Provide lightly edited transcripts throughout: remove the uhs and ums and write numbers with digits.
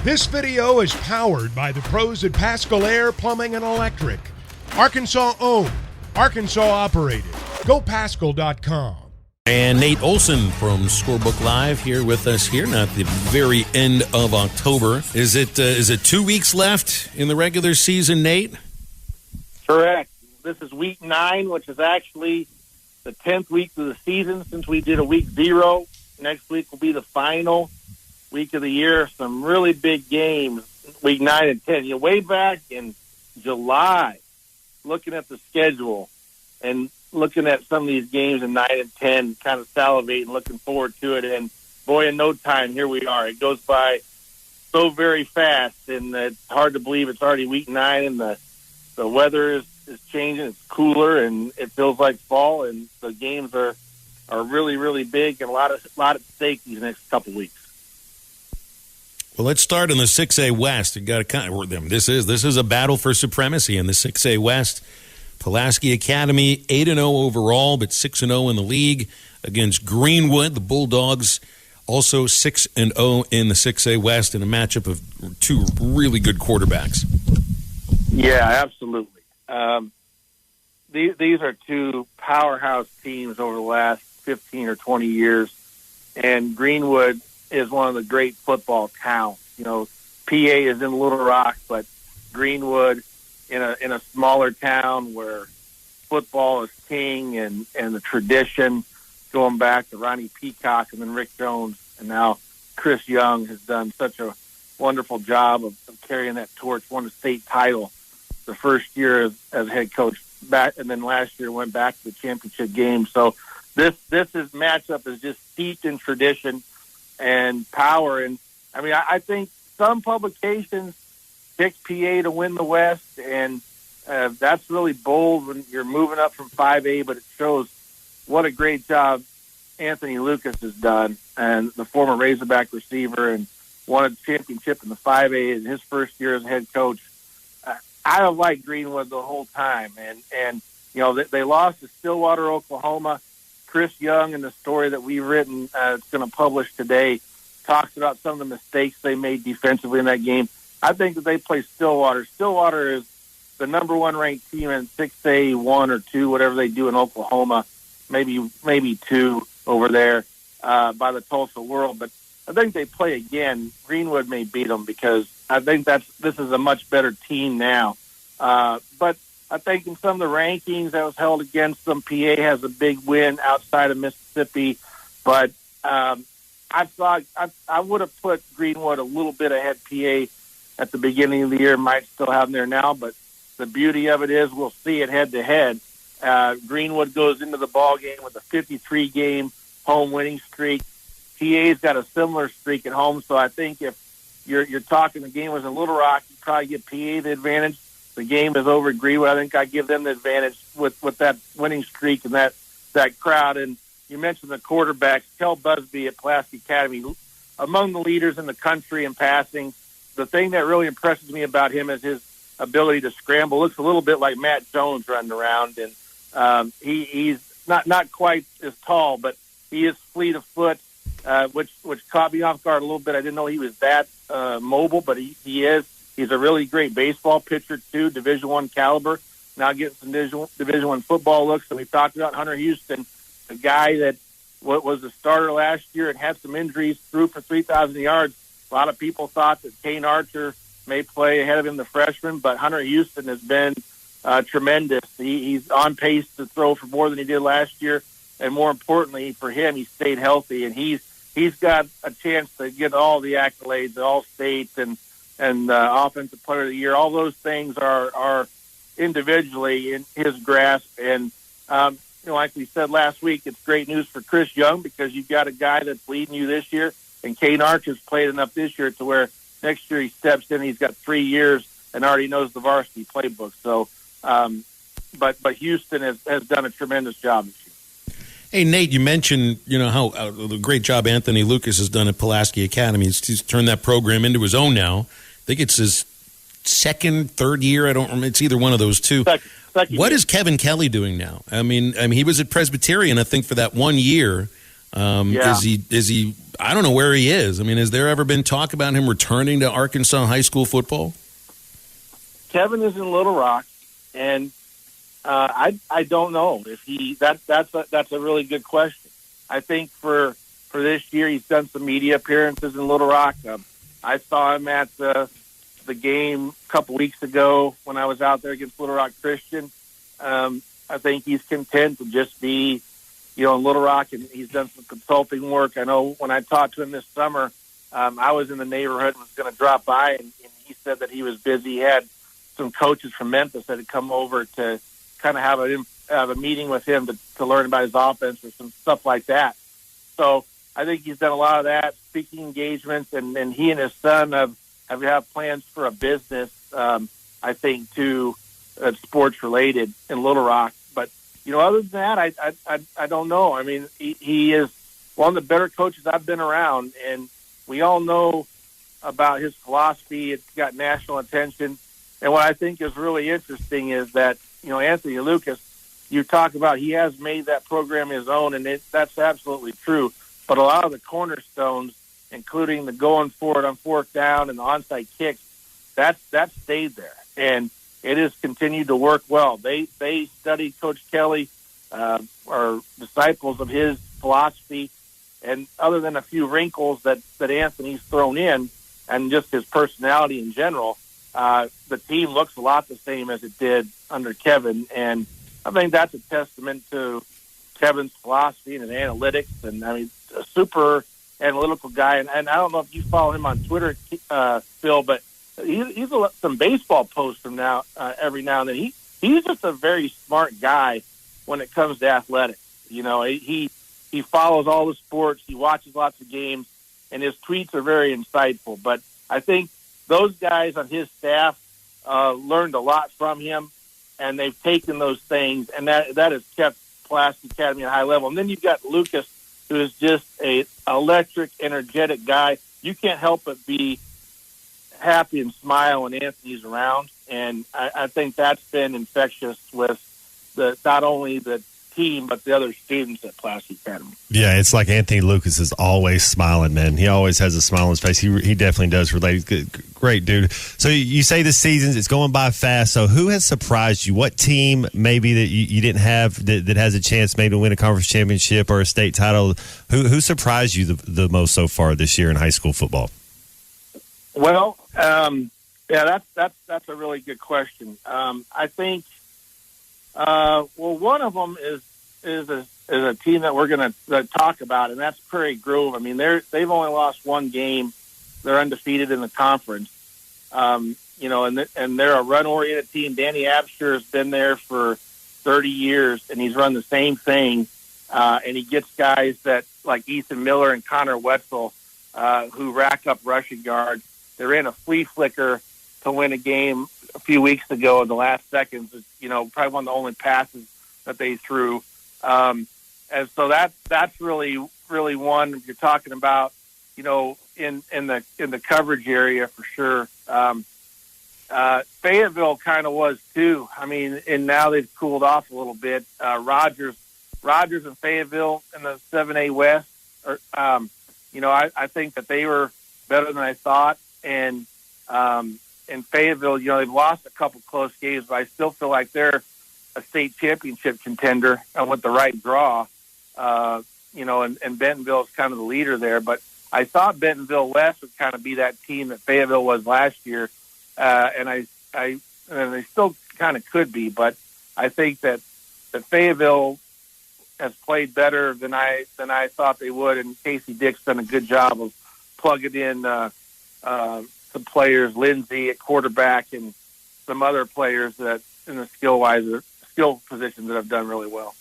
This video is powered by the pros at Pascal Air Plumbing and Electric. Arkansas owned, Arkansas operated. GoPascal.com. And Nate Olson from Scorebook Live here with us here, not the very end of October. Is it 2 weeks left in the regular season, Nate? Correct. This is week 9, which is actually the 10th week of the season since we did a week 0. Next week will be the final week of the year. Some really big games, week 9 and 10. Way back in July, looking at the schedule and looking at some of these games in 9 and 10, kind of salivating, looking forward to it. And, boy, in no time, here we are. It goes by so very fast, and it's hard to believe it's already week 9, and the weather is changing. It's cooler, and it feels like fall, and the games are really, really big and a lot at stake these next couple weeks. Well, let's start in the 6A West. You got to this is a battle for supremacy in the 6A West. Pulaski Academy 8-0 overall, but 6-0 in the league against Greenwood. The Bulldogs also 6-0 in the 6A West in a matchup of two really good quarterbacks. Yeah, absolutely. These are two powerhouse teams over the last 15 or 20 years, and Greenwood is one of the great football towns. PA is in Little Rock, but Greenwood in a smaller town where football is king and the tradition going back to Ronnie Peacock and then Rick Jones, and now Chris Young has done such a wonderful job of carrying that torch, won the state title the first year as head coach back, and then last year went back to the championship game. So this matchup is just steeped in tradition and power. And I think some publications pick PA to win the West, and that's really bold when you're moving up from 5A, but it shows what a great job Anthony Lucas has done, and the former Razorback receiver, and won a championship in the 5A in his first year as head coach. I have liked Greenwood the whole time, and they lost to Stillwater, Oklahoma. Chris Young, in the story that we've written, it's going to publish today, talks about some of the mistakes they made defensively in that game. I think that they play Stillwater. Stillwater is the number 1 ranked team in 6A 1 or 2, whatever they do in Oklahoma, maybe 2 over there by the Tulsa World. But I think they play again. Greenwood may beat them because I think this is a much better team now. But I think in some of the rankings that was held against them, PA has a big win outside of Mississippi. But I thought I would have put Greenwood a little bit ahead PA at the beginning of the year. Might still have them there now, but the beauty of it is we'll see it head-to-head. Greenwood goes into the ball game with a 53-game home winning streak. PA's got a similar streak at home, so I think if you're talking the game was in Little Rock, you probably give PA the advantage. The game is over at Greenwood. I think I give them the advantage with that winning streak and that crowd. And you mentioned the quarterbacks. Kel Busby at Pulaski Academy, among the leaders in the country in passing. The thing that really impresses me about him is his ability to scramble. Looks a little bit like Matt Jones running around, and he's not quite as tall, but he is fleet of foot, which caught me off guard a little bit. I didn't know he was that mobile, but he is. He's a really great baseball pitcher too, Division I caliber. Now getting some Division I football looks. And we talked about Hunter Houston, a guy that was a starter last year and had some injuries, threw for 3,000 yards. A lot of people thought that Kane Archer may play ahead of him, the freshman, but Hunter Houston has been tremendous. He's on pace to throw for more than he did last year, and more importantly for him, he stayed healthy, and he's got a chance to get all the accolades, all states, and offensive player of the year. All those things are individually in his grasp, and like we said last week, it's great news for Chris Young because you've got a guy that's leading you this year, and Kane Archer's played enough this year to where next year he steps in. He's got 3 years and already knows the varsity playbook. So, but Houston has done a tremendous job this year. Hey, Nate, you mentioned how the great job Anthony Lucas has done at Pulaski Academy. He's turned that program into his own now. I think it's his second, third year. I don't remember. It's either one of those two. What is Kevin Kelly doing now? I mean, he was at Presbyterian, I think, for that 1 year. Yeah. Is he? I don't know where he is. I mean, has there ever been talk about him returning to Arkansas high school football? Kevin is in Little Rock, and I don't know if he. That's a really good question. I think for this year, he's done some media appearances in Little Rock. I saw him at the game a couple weeks ago when I was out there against Little Rock Christian. I think he's content to just be, in Little Rock, and he's done some consulting work. I know when I talked to him this summer, I was in the neighborhood and was going to drop by, and he said that he was busy. He had some coaches from Memphis that had come over to kind of have a meeting with him to learn about his offense or some stuff like that. So I think he's done a lot of that, speaking engagements, and he and his son have plans for a business, I think, too, sports related in Little Rock. But other than that, I don't know. I mean, he is one of the better coaches I've been around, and we all know about his philosophy. It's got national attention. And what I think is really interesting is that, Anthony Lucas, you talk about he has made that program his own, and that's absolutely true. But a lot of the cornerstones, including the going for it on fourth down and the onside kicks, that stayed there. And it has continued to work well. They studied Coach Kelly, are disciples of his philosophy, and other than a few wrinkles that Anthony's thrown in and just his personality in general, the team looks a lot the same as it did under Kevin. And I think that's a testament to Kevin's philosophy and his analytics. And, I mean, a super analytical guy. And I don't know if you follow him on Twitter, Phil, but he's some baseball posts from every now and then. He's just a very smart guy when it comes to athletics. He follows all the sports. He watches lots of games, and his tweets are very insightful. But I think those guys on his staff learned a lot from him, and they've taken those things, and that has kept Pulaski Academy at a high level. And then you've got Lucas, who is just a electric, energetic guy. You can't help but be happy and smile when Anthony's around, and I think that's been infectious with not only the team but the other students at Pulaski Academy. Yeah, it's like Anthony Lucas is always smiling, man. He always has a smile on his face. He definitely does relate. He's good, great dude. So you say the seasons, it's going by fast. So who has surprised you? What team maybe that you didn't have that has a chance maybe to win a conference championship or a state title? Who surprised you the most so far this year in high school football? Well, that's a really good question. I think, one of them is a team that we're going to talk about, and that's Prairie Grove. I mean, they've only lost one game. They're undefeated in the conference. And they're a run-oriented team. Danny Absher has been there for 30 years, and he's run the same thing. And he gets guys that like Ethan Miller and Connor Wetzel, who rack up rushing yards. They ran a flea flicker to win a game a few weeks ago in the last seconds. Probably one of the only passes that they threw. And so that's really, really one you're talking about, in the coverage area for sure. Fayetteville kind of was too. I mean, and now they've cooled off a little bit. Rogers and Fayetteville in the 7A West are, I think that they were better than I thought. And in Fayetteville, they've lost a couple close games, but I still feel like they're a state championship contender with the right draw. And Bentonville is kind of the leader there. But I thought Bentonville West would kind of be that team that Fayetteville was last year, and they still kind of could be. But I think that Fayetteville has played better than I thought they would, and Casey Dick's done a good job of plugging in some players, Lindsay at quarterback, and some other players that in the skill positions that have done really well.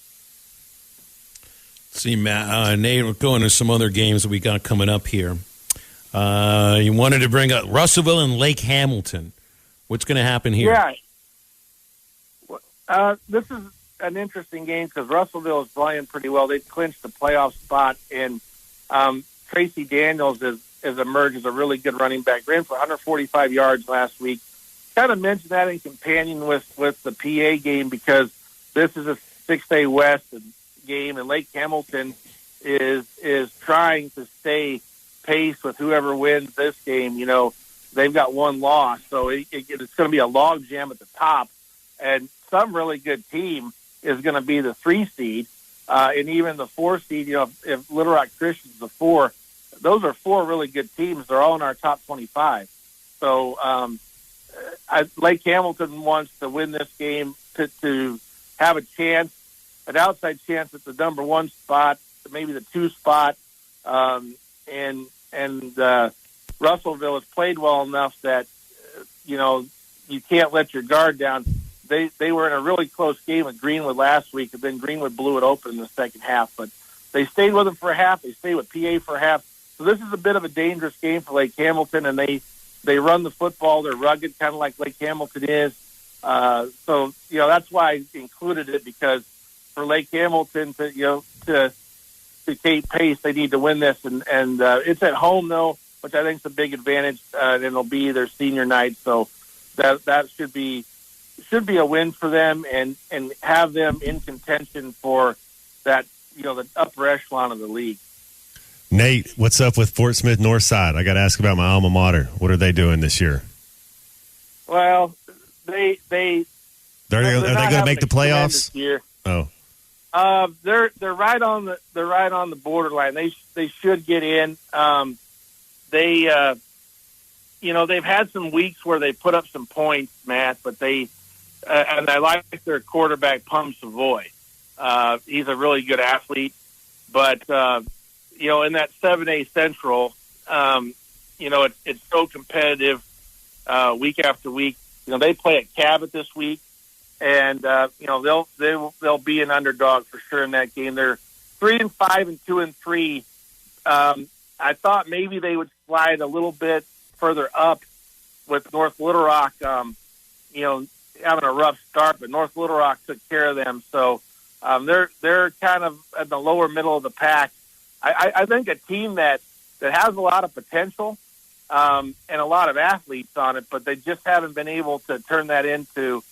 See, Matt, Nate, we're going to some other games that we got coming up here. You wanted to bring up Russellville and Lake Hamilton. What's going to happen here? Yeah. This is an interesting game because Russellville is playing pretty well. They clinched the playoff spot, and Tracy Daniels has emerged as a really good running back. Ran for 145 yards last week. Kind of mentioned that in companion with the PA game because this is a 6A West game, and Lake Hamilton is trying to stay pace with whoever wins this game. You know, they've got one loss, so it's going to be a log jam at the top. And some really good team is going to be the 3 seed, and even the 4 seed. You know, if Little Rock Christian's the 4, those are 4 really good teams. They're all in our top 25. So Lake Hamilton wants to win this game to have a chance, an outside chance at the number 1 spot, maybe the 2 spot, and Russellville has played well enough that you know you can't let your guard down. They were in a really close game with Greenwood last week, and then Greenwood blew it open in the second half. But they stayed with them for a half. They stayed with PA for a half. So this is a bit of a dangerous game for Lake Hamilton, and they run the football. They're rugged, kind of like Lake Hamilton is. So you know that's why I included it, because for Lake Hamilton to keep pace, they need to win this, and it's at home though, which I think is a big advantage. And it'll be their senior night, so that should be a win for them, and have them in contention for that, you know, the upper echelon of the league. Nate, what's up with Fort Smith Northside? I got to ask about my alma mater. What are they doing this year? Well, are they going to make the playoffs this year? Oh, they're right on the borderline. They should get in. They've had some weeks where they put up some points, Matt, but and I like their quarterback, Pum Savoy. He's a really good athlete, but in that 7A Central, it's so competitive week after week. You know, they play at Cabot this week, and they'll be an underdog for sure in that game. They're 3-5 and 2-3. I thought maybe they would slide a little bit further up with North Little Rock, having a rough start, but North Little Rock took care of them. So they're kind of at the lower middle of the pack. I think a team that has a lot of potential and a lot of athletes on it, but they just haven't been able to turn that into,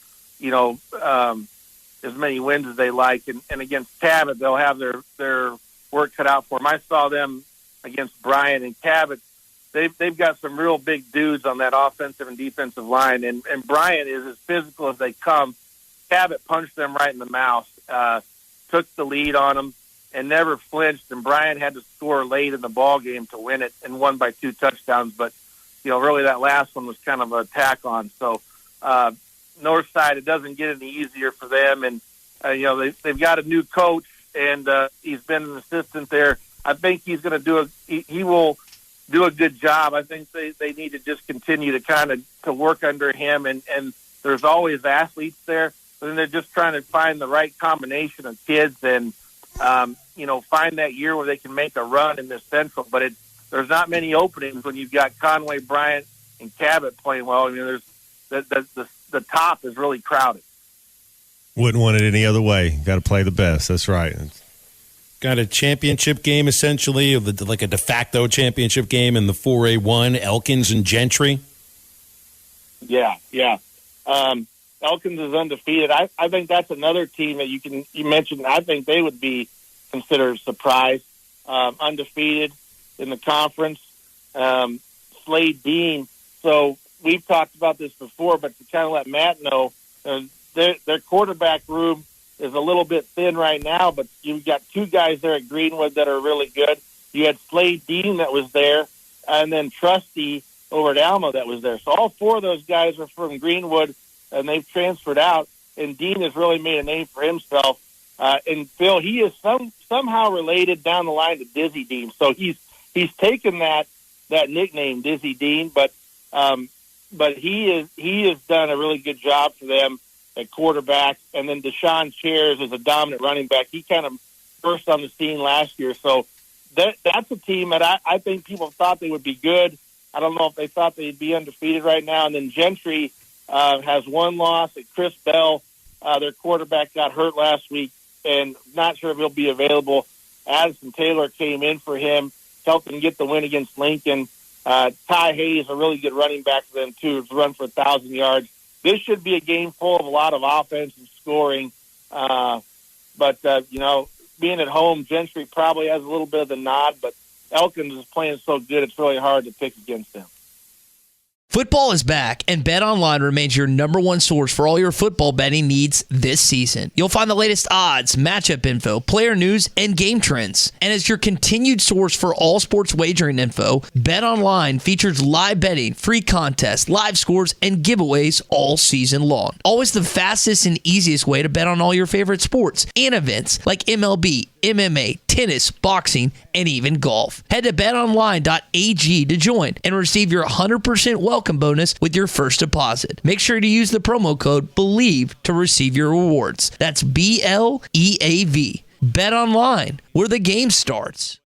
as many wins as they like. And against Cabot, they'll have their work cut out for them. I saw them against Bryan and Cabot. They've got some real big dudes on that offensive and defensive line, and Bryan is as physical as they come. Cabot punched them right in the mouth, took the lead on them, and never flinched. And Bryan had to score late in the ball game to win it, and won by 2 touchdowns. But really that last one was kind of a tack on. So Northside, it doesn't get any easier for them, and they've got a new coach, and he's been an assistant there. I think he's going to he will do a good job. I think they need to just continue to work under him, and there's always athletes there, but then they're just trying to find the right combination of kids and find that year where they can make a run in this Central. But there's not many openings when you've got Conway, Bryant, and Cabot playing well. I mean, there's the top is really crowded. Wouldn't want it any other way. Got to play the best. That's right. Got a championship game, essentially, like a de facto championship game in the 4A1, Elkins and Gentry. Yeah. Elkins is undefeated. I think that's another team that you mentioned. I think they would be considered a surprise. Undefeated in the conference. Slade Dean. So we've talked about this before, but to kind of let Matt know, their quarterback room is a little bit thin right now, but you've got 2 guys there at Greenwood that are really good. You had Slade Dean that was there, and then Trusty over at Alma that was there. So all 4 of those guys are from Greenwood, and they've transferred out, and Dean has really made a name for himself. And Phil, he is somehow related down the line to Dizzy Dean. So he's taken that nickname, Dizzy Dean, but he has done a really good job for them at quarterback. And then Deshaun Chairs is a dominant running back. He kind of burst on the scene last year. So that's a team that I think people thought they would be good. I don't know if they thought they'd be undefeated right now. And then Gentry has 1 loss at Chris Bell. Their quarterback got hurt last week, and not sure if he'll be available. Addison Taylor came in for him, helped him get the win against Lincoln. Ty Hayes, a really good running back for them, too, to run for 1,000 yards. This should be a game full of a lot of offense and scoring. But being at home, Gentry probably has a little bit of the nod, but Elkins is playing so good it's really hard to pick against them. Football is back, and BetOnline remains your number one source for all your football betting needs this season. You'll find the latest odds, matchup info, player news, and game trends. And as your continued source for all sports wagering info, BetOnline features live betting, free contests, live scores, and giveaways all season long. Always the fastest and easiest way to bet on all your favorite sports and events like MLB, MMA, tennis, boxing, and even golf. Head to betonline.ag to join and receive your 100% welcome bonus with your first deposit. Make sure to use the promo code BELIEVE to receive your rewards. That's BLEAV. Bet online, where the game starts.